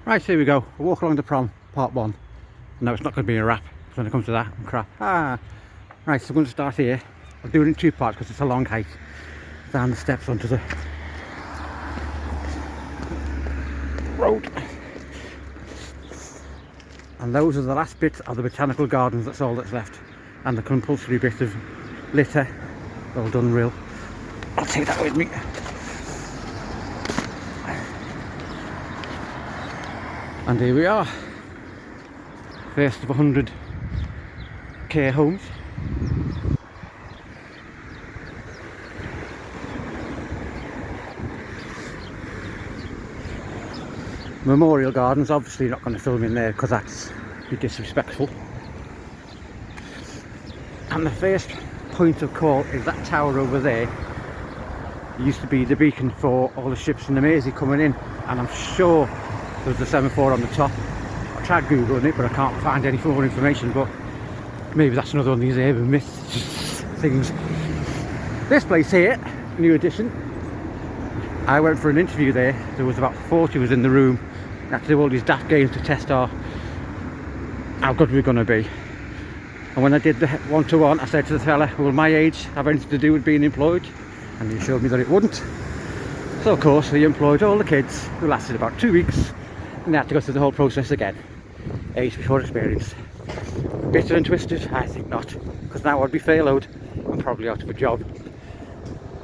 Right, here we go. A walk along the prom, part one. No, it's not going to be a wrap when it comes to that. I'm crap. Right, so I'm going to start here. I'll do it in two parts because it's a long hike down the steps onto the road. And those are the last bits of the botanical gardens. That's all that's left. And the compulsory bit of litter. Well done, rhyl. I'll take that with me. And here we are, first of 100 care homes. Memorial Gardens, obviously not going to film in there because that's be disrespectful. And the first point of call is that tower over there. It used to be the beacon for all the ships in the Mersey coming in, and I'm sure there's the 7-4 on the top. I tried googling it but I can't find any more information, but maybe that's another one of these urban myths things. This place here, new addition. I went for an interview there. There was about 40 of us in the room. We had to do all these daft games to test how good we're going to be. And when I did the one-to-one, I said to the fella, will my age have anything to do with being employed? And he showed me that it wouldn't. So of course he employed all the kids, who lasted about 2 weeks, and they had to go through the whole process again. Age before experience. Bitter and twisted? I think not, because now I'd be furloughed and probably out of a job.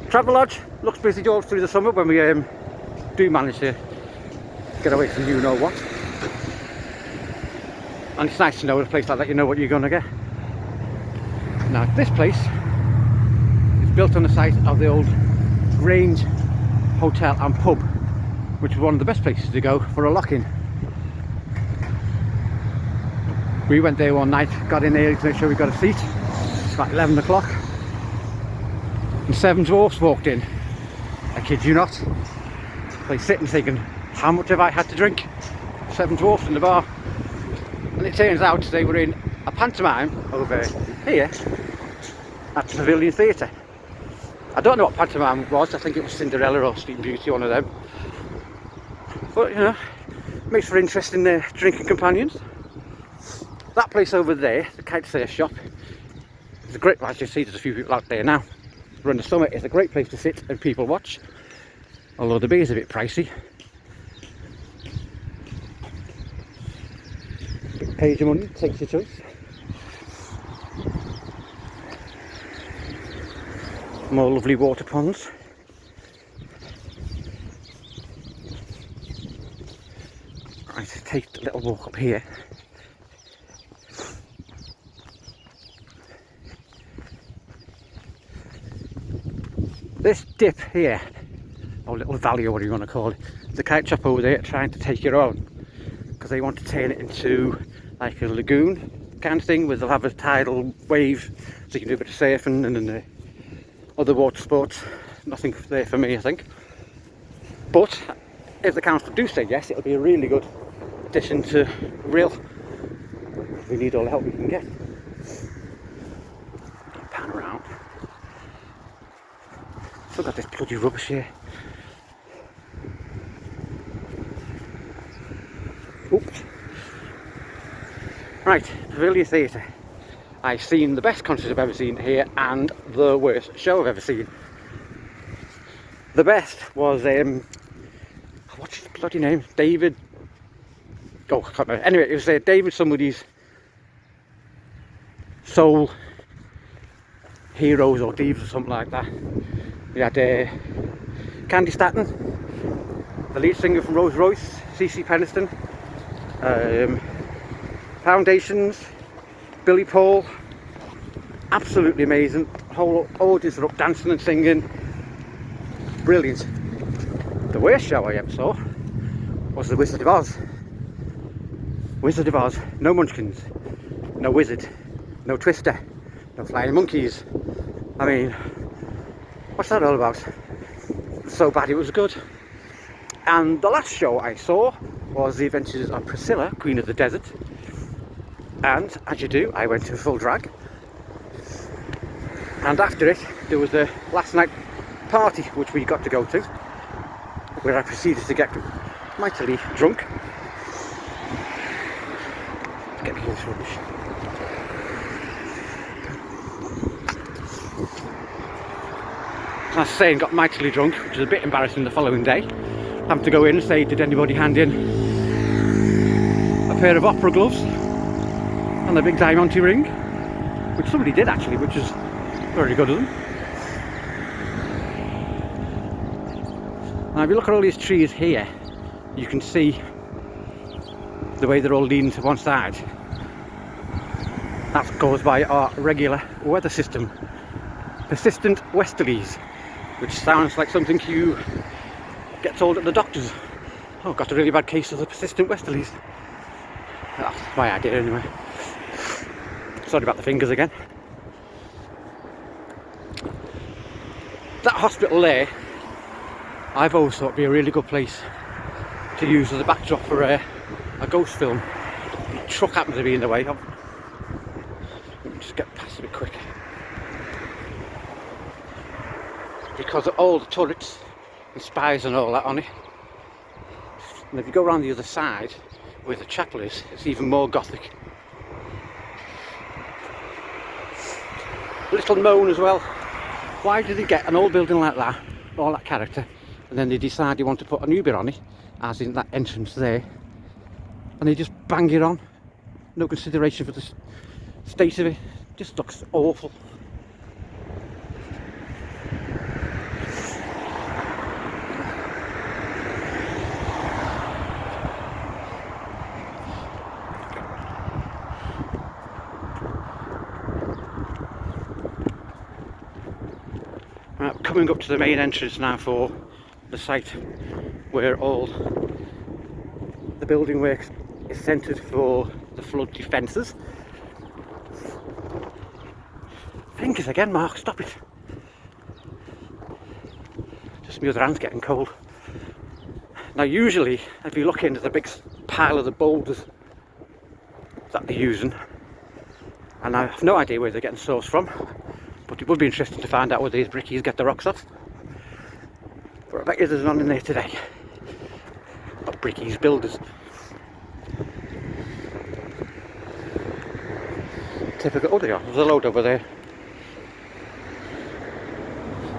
Travelodge looks busy all through the summer when we do manage to get away from you know what. And it's nice to know in a place like that you know what you're going to get. Now this place is built on the site of the old Grange Hotel and Pub, which is one of the best places to go for a lock-in. We went there one night, got in early to make sure we got a seat. It's about 11 o'clock. And 7 dwarfs walked in. I kid you not. They sitting thinking, how much have I had to drink? 7 dwarfs in the bar. And it turns out they were in a pantomime over here at the Pavilion Theatre. I don't know what pantomime it was. I think it was Cinderella or Sleeping Beauty, one of them. But you know, makes for interesting drinking companions. That place over there, the kite sail shop, is a great, as you see, there's a few people out there now. Run the summer, it's a great place to sit and people watch, although the beer is a bit pricey. Pay your money, takes your choice. More lovely water ponds. Right, take a little walk up here. This dip here, or little valley or whatever you want to call it, the kite shop over there trying to take your own, because they want to turn it into like a lagoon kind of thing, where they'll have a tidal wave so you can do a bit of surfing and then other water sports. Nothing there for me, I think. But if the council do say yes, it'll be a really good addition to rhyl. We need all the help we can get. Pan around. Still got this bloody rubbish here. Oops. Right, Pavilion Theatre. I've seen the best concert I've ever seen here and the worst show I've ever seen. The best was, what's his bloody name? David... Oh, I can't remember. Anyway, it was David somebody's Soul Heroes or Thieves or something like that. We had Candy Staton, the lead singer from Rolls Royce, CC Peniston, Foundations, Billy Paul. Absolutely amazing. The whole audience are up dancing and singing. Brilliant. The worst show I ever saw was the Wizard of Oz. Wizard of Oz. No munchkins, no wizard, no twister, no flying monkeys. I mean, what's that all about? So bad it was good. And the last show I saw was The Adventures of Priscilla, Queen of the Desert. And as you do, I went to full drag. And after it, there was a last night party which we got to go to, where I proceeded to get mightily drunk. this rubbish. As I was saying, got mightily drunk, which is a bit embarrassing the following day. Having to go in and say, did anybody hand in a pair of opera gloves and a big diamante ring? Which somebody did actually, which is very good of them. Now if you look at all these trees here, you can see the way they're all leaning to one side. That goes by our regular weather system, persistent westerlies, which sounds like something you get told at the doctor's. Oh, got a really bad case of the persistent westerlies. That's my idea anyway. Sorry about the fingers again. That hospital there, I've always thought would be a really good place to use as a backdrop for a ghost film. The truck happens to be in the way. Let me just get past it a bit quick. Because of all the turrets and spires and all that on it. And if you go around the other side where the chapel is, it's even more gothic. A little moan as well. Why did they get an old building like that, all that character, and then they decide they want to put a new bit on it, as in that entrance there, and they just bang it on? No consideration for the state of it. Just looks awful. Coming up to the main entrance now for the site where all the building work is centred for the flood defences. Fingers again, Mark, stop it. Just my other hand's getting cold. Now usually if you look into the big pile of the boulders that they're using, and I have no idea where they're getting sourced from, but it would be interesting to find out where these brickies get the rocks off. But I bet you there's none in there today. Not brickies, builders. Typical. Oh, there are. There's a load over there.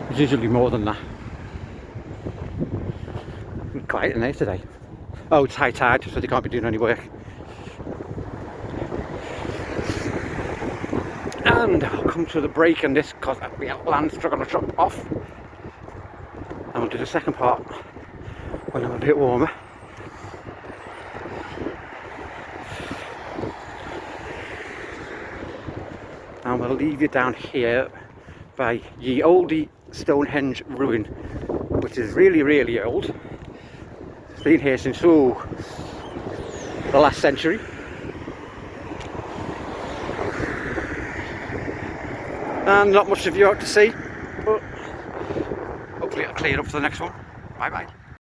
There's usually more than that. Quiet in there today. Oh, it's high tide, so they can't be doing any work. And I'll come to the break on this because the land's going to drop off. And we'll do the second part when I'm a bit warmer. And we'll leave you down here by ye olde Stonehenge ruin, which is really, really old. It's been here since the last century. And not much of you out to see, but hopefully it'll clear up for the next one. Bye bye.